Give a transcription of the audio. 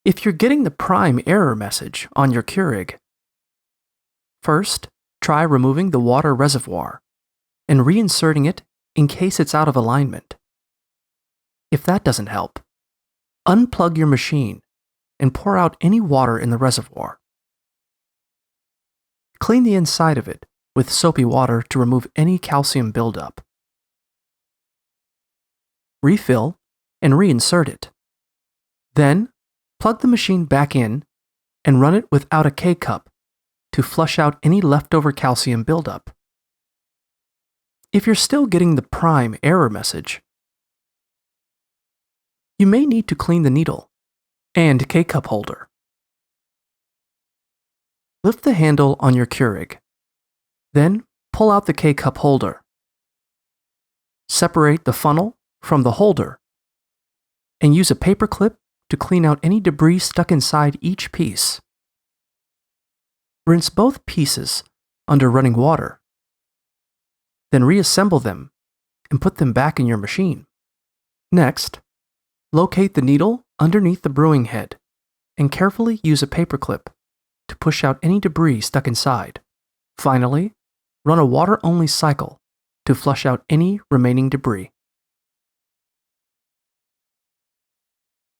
If you're getting the prime error message on your Keurig, first, try removing the water reservoir and reinserting it in case it's out of alignment. If that doesn't help, unplug your machine and pour out any water in the reservoir. Clean the inside of it with soapy water to remove any calcium buildup. Refill and reinsert it. Then, plug the machine back in and run it without a K-cup to flush out any leftover calcium buildup. If you're still getting the prime error message, you may need to clean the needle and K-cup holder. Lift the handle on your Keurig. Then pull out the K-cup holder. Separate the funnel from the holder and use a paper clip to clean out any debris stuck inside each piece. Rinse both pieces under running water. Then reassemble them and put them back in your machine. Next, locate the needle underneath the brewing head and carefully use a paper clip to push out any debris stuck inside. Finally, run a water-only cycle to flush out any remaining debris.